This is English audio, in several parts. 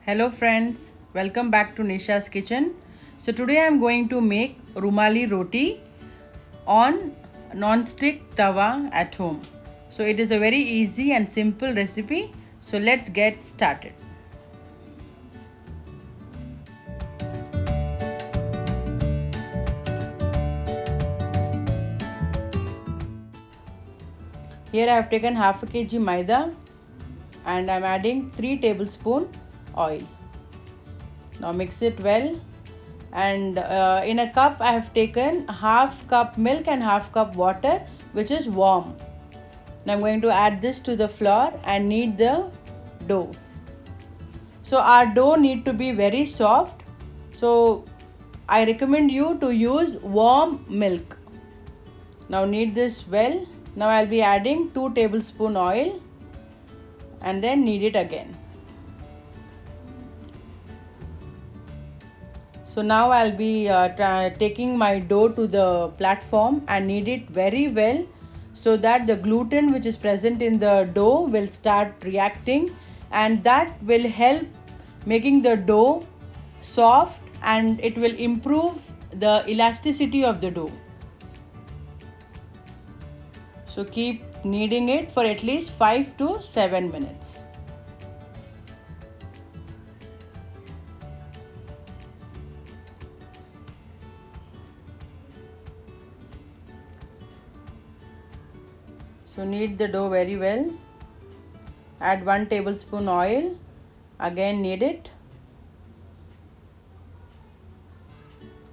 Hello friends, welcome back to Nisha's kitchen. So today I am going to make rumali roti on non-stick tawa at home. So it is a very easy and simple recipe. So let's get started. Here I have taken half a kg maida and I am adding 3 tablespoons oil. Now mix it well, and in a cup I have taken half cup milk and half cup water which is warm. Now I'm going to add this to the flour and knead the dough. So our dough need to be very soft, so I recommend you to use warm milk. Now knead this well. Now I'll be adding 2 tablespoon oil and then knead it again. So now I'll be taking my dough to the platform and knead it very well so that the gluten which is present in the dough will start reacting, and that will help making the dough soft and it will improve the elasticity of the dough. So keep kneading it for at least 5 to 7 minutes. So knead the dough very well. Add 1 tablespoon oil. Again knead it.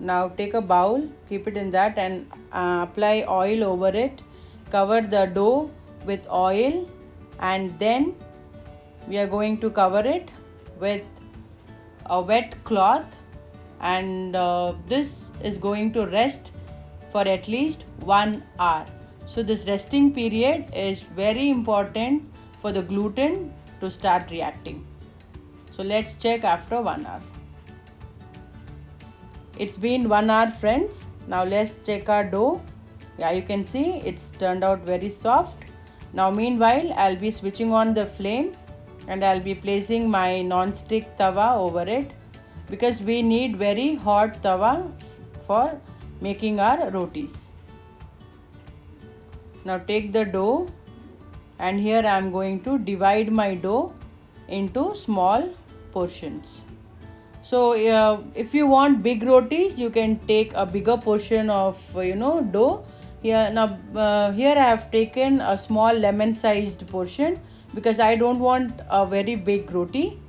Now take a bowl, keep it in that and apply oil over it. Cover the dough with oil and then we are going to cover it with a wet cloth, and this is going to rest for at least 1 hour. So this resting period is very important for the gluten to start reacting. So let's check after 1 hour. It's been 1 hour friends. Now let's check our dough. Yeah, you can see it's turned out very soft. Now meanwhile I'll be switching on the flame and I'll be placing my non-stick tawa over it, because we need very hot tawa for making our rotis. Now take the dough, and here I am going to divide my dough into small portions. So if you want big rotis, you can take a bigger portion of dough. Here I have taken a small lemon sized portion because I don't want a very big roti.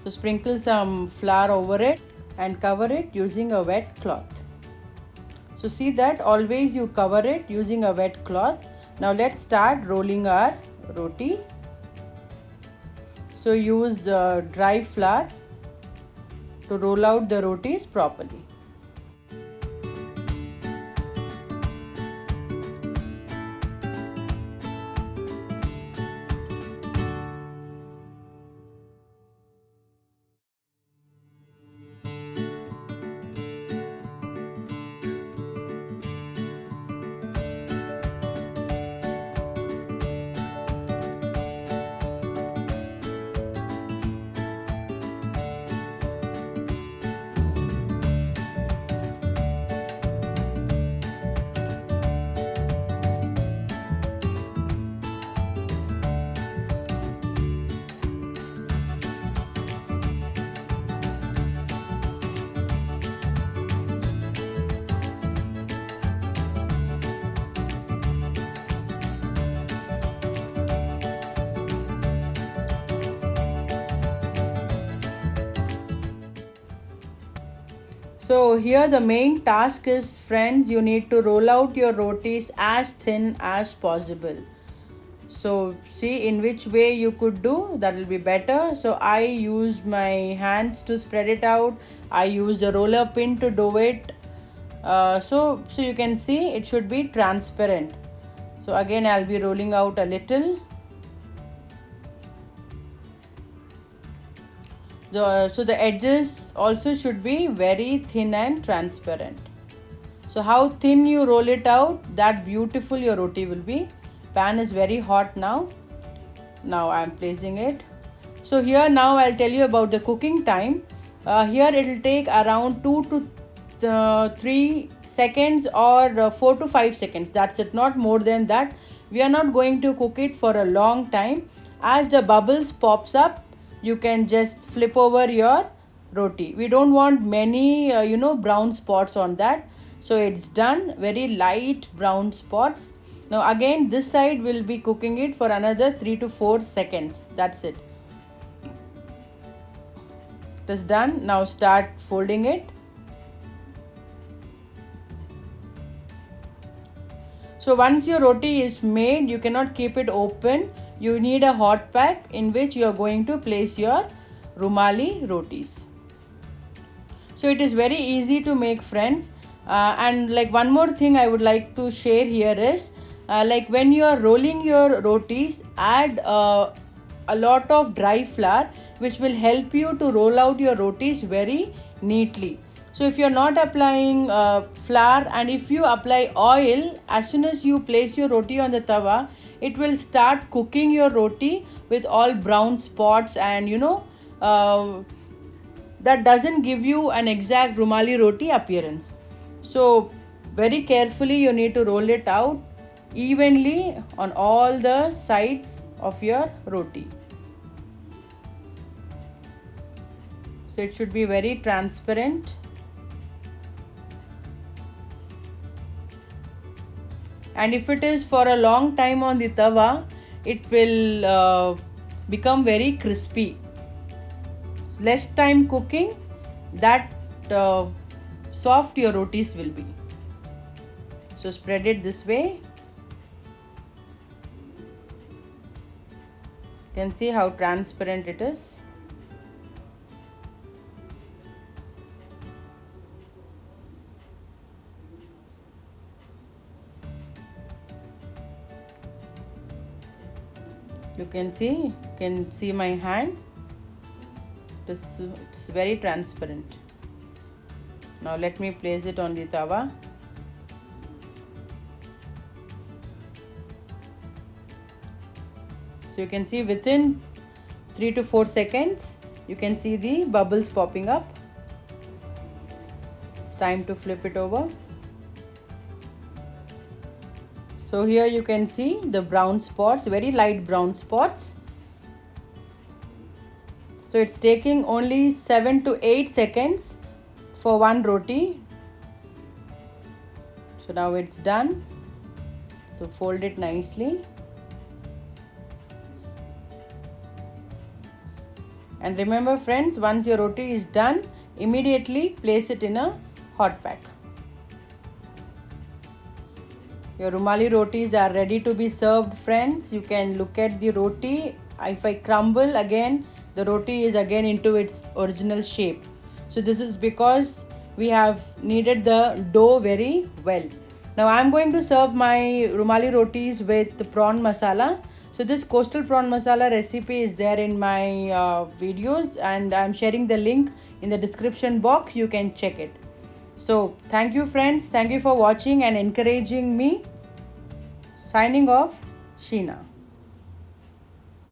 So sprinkle some flour over it and cover it using a wet cloth. So see that always you cover it using a wet cloth. Now let's start rolling our roti. So use dry flour to roll out the rotis properly. So here the main task is, friends, you need to roll out your rotis as thin as possible. So see in which way you could do, that will be better. So I use my hands to spread it out. I use the roller pin to do it. So you can see it should be transparent. So again I'll be rolling out a little. So the edges also should be very thin and transparent. So how thin you roll it out, that beautiful your roti will be. Pan is very hot now. Now I am placing it. So here now I'll tell you about the cooking time. Here it will take around 2 to 3 seconds or 4 to 5 seconds. That's it, not more than that. We are not going to cook it for a long time. As the bubbles pops up, you can just flip over your roti. We don't want many brown spots on that. So it's done, very light brown spots. Now again this side will be cooking it for another 3 to 4 seconds. That's it. It is done. Now start folding it. So once your roti is made, you cannot keep it open. You need a hot pack in which you are going to place your rumali rotis. So it is very easy to make, friends. And like one more thing I would like to share here is like when you are rolling your rotis, add a lot of dry flour which will help you to roll out your rotis very neatly. So if you are not applying flour and if you apply oil, as soon as you place your roti on the tawa, it will start cooking your roti with all brown spots, and that doesn't give you an exact rumali roti appearance. So very carefully you need to roll it out evenly on all the sides of your roti. So it should be very transparent. And if it is for a long time on the tawa, it will become very crispy. Less time cooking, that soft your rotis will be. So spread it this way. You can see how transparent it is. You can see my hand. It's very transparent. Now let me place it on the tawa. So you can see within 3 to 4 seconds, you can see the bubbles popping up. It's time to flip it over. So here you can see the brown spots, very light brown spots. So it's taking only 7 to 8 seconds for one roti. So now it's done. So fold it nicely. And remember, friends, once your roti is done, immediately place it in a hot pack. Your rumali rotis are ready to be served, friends. You can look at the roti. If I crumble again, the roti is again into its original shape. So this is because we have kneaded the dough very well. Now I am going to serve my rumali rotis with the prawn masala. So this coastal prawn masala recipe is there in my videos, and I am sharing the link in the description box. You can check it. So thank you, friends. Thank you for watching and encouraging me. Signing off, Sheena.